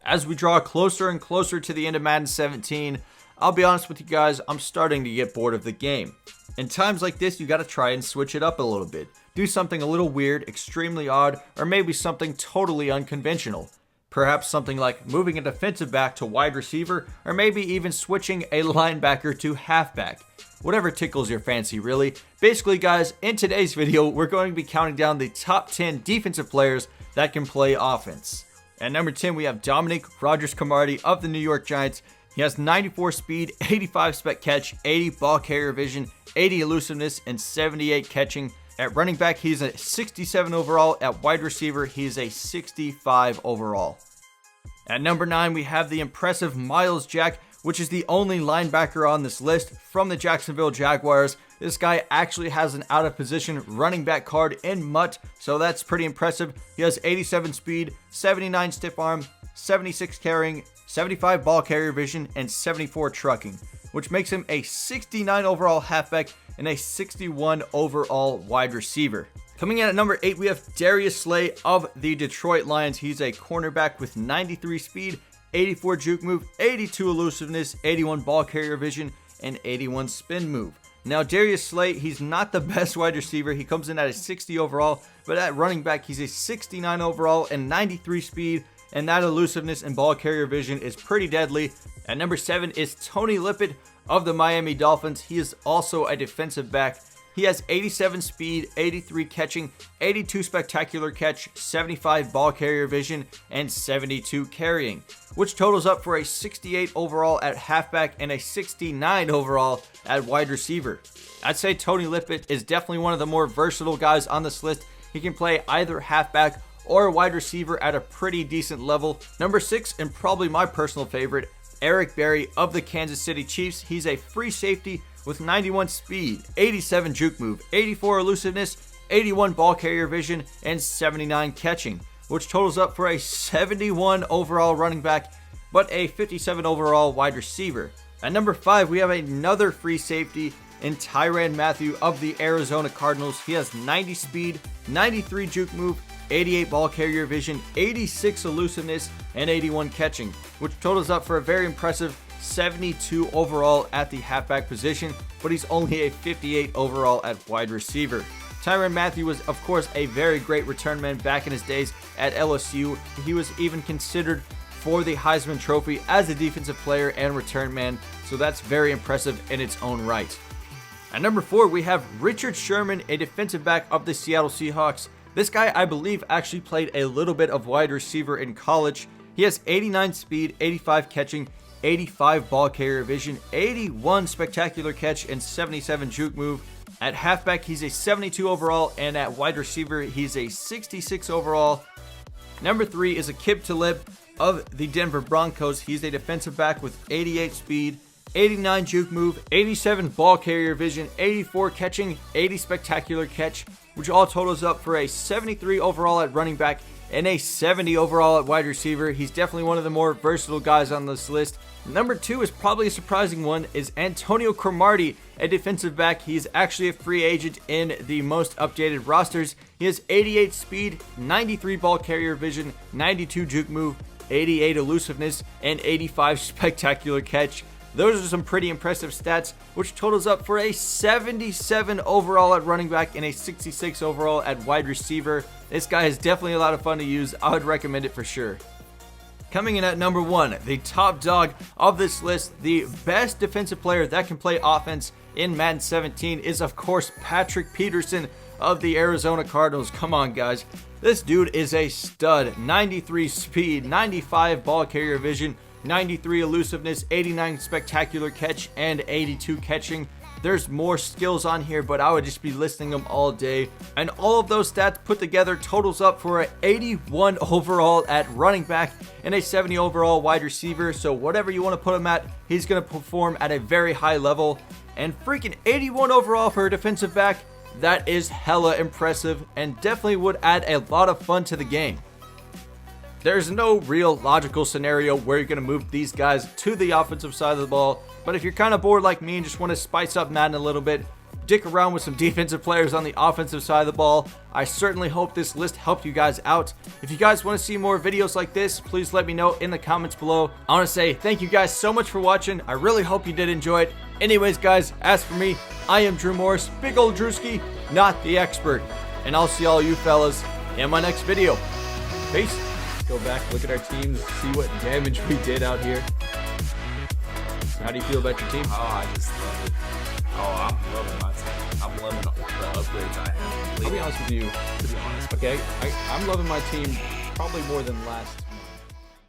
As we draw closer and closer to the end of Madden 17, I'll be honest with you guys, I'm starting to get bored of the game. In times like this, you gotta try and switch it up a little bit. Do something a little weird, extremely odd, or maybe something totally unconventional. Perhaps something like moving a defensive back to wide receiver, or maybe even switching a linebacker to halfback. Whatever tickles your fancy, really. Basically, guys, in today's video, we're going to be counting down the top 10 defensive players that can play offense. At number 10, we have Dominique Rodgers-Cromartie of the New York Giants. He has 94 speed, 85 spec catch, 80 ball carrier vision, 80 elusiveness, and 78 catching. At running back, he's a 67 overall. At wide receiver, he's a 65 overall. At number 9, we have the impressive Myles Jack, which is the only linebacker on this list from the Jacksonville Jaguars. This guy actually has an out-of-position running back card in Mutt, so that's pretty impressive. He has 87 speed, 79 stiff arm, 76 carrying, 75 ball carrier vision, and 74 trucking, which makes him a 69 overall halfback and a 61 overall wide receiver. Coming in at number 8, we have Darius Slay of the Detroit Lions. He's a cornerback with 93 speed, 84 juke move, 82 elusiveness, 81 ball carrier vision, and 81 spin move. Now, Darius Slay, he's not the best wide receiver. He comes in at a 60 overall, but at running back, he's a 69 overall and 93 speed, and that elusiveness and ball carrier vision is pretty deadly. At number 7 is Tony Lippett of the Miami Dolphins. He is also a defensive back. He has 87 speed, 83 catching, 82 spectacular catch, 75 ball carrier vision, and 72 carrying, which totals up for a 68 overall at halfback and a 69 overall at wide receiver. I'd say Tony Lippett is definitely one of the more versatile guys on this list. He can play either halfback or wide receiver at a pretty decent level. Number 6, and probably my personal favorite, Eric Berry of the Kansas City Chiefs. He's a free safety with 91 speed, 87 juke move, 84 elusiveness, 81 ball carrier vision, and 79 catching, which totals up for a 71 overall running back, but a 57 overall wide receiver. At number 5, we have another free safety in Tyrann Mathieu of the Arizona Cardinals. He has 90 speed, 93 juke move, 88 ball carrier vision, 86 elusiveness, and 81 catching, which totals up for a very impressive 72 overall at the halfback position, but he's only a 58 overall at wide receiver. Tyrann Mathieu was, of course, a very great return man back in his days at LSU. He was even considered for the Heisman Trophy as a defensive player and return man, so that's very impressive in its own right. At number 4, we have Richard Sherman, a defensive back of the Seattle Seahawks. This guy, I believe, actually played a little bit of wide receiver in college. He has 89 speed, 85 catching, 85 ball carrier vision, 81 spectacular catch, and 77 juke move. At halfback, he's a 72 overall, and at wide receiver, he's a 66 overall. Number 3 is Aqib Talib of the Denver Broncos. He's a defensive back with 88 speed, 89 juke move, 87 ball carrier vision, 84 catching, 80 spectacular catch, which all totals up for a 73 overall at running back and a 70 overall at wide receiver. He's definitely one of the more versatile guys on this list. Number 2 is probably a surprising one, is Antonio Cromartie, a defensive back. He's actually a free agent in the most updated rosters. He has 88 speed, 93 ball carrier vision, 92 juke move, 88 elusiveness, and 85 spectacular catch. Those are some pretty impressive stats, which totals up for a 77 overall at running back and a 66 overall at wide receiver. This guy is definitely a lot of fun to use. I would recommend it for sure. Coming in at number 1, the top dog of this list, the best defensive player that can play offense in Madden 17 is, of course, Patrick Peterson of the Arizona Cardinals. Come on, guys. This dude is a stud. 93 speed, 95 ball carrier vision, 93 elusiveness, 89 spectacular catch, and 82 catching. There's more skills on here, but I would just be listing them all day. And all of those stats put together totals up for an 81 overall at running back and a 70 overall wide receiver. So whatever you want to put him at, he's going to perform at a very high level. And freaking 81 overall for a defensive back, that is hella impressive and definitely would add a lot of fun to the game. There's no real logical scenario where you're going to move these guys to the offensive side of the ball, but if you're kind of bored like me and just want to spice up Madden a little bit, dick around with some defensive players on the offensive side of the ball. I certainly hope this list helped you guys out. If you guys want to see more videos like this, please let me know in the comments below. I want to say thank you guys so much for watching. I really hope you did enjoy it. Anyways, guys, as for me, I am Drew Morris, big old Drewski, not the expert. And I'll see all you fellas in my next video. Peace. Let's go back, look at our teams, see what damage we did out here. So how do you feel about your team? Oh, I just love it. Oh, I'm loving my team. I'm loving the upgrades I have. I'll be honest with you. To be honest. Okay, I'm loving my team probably more than last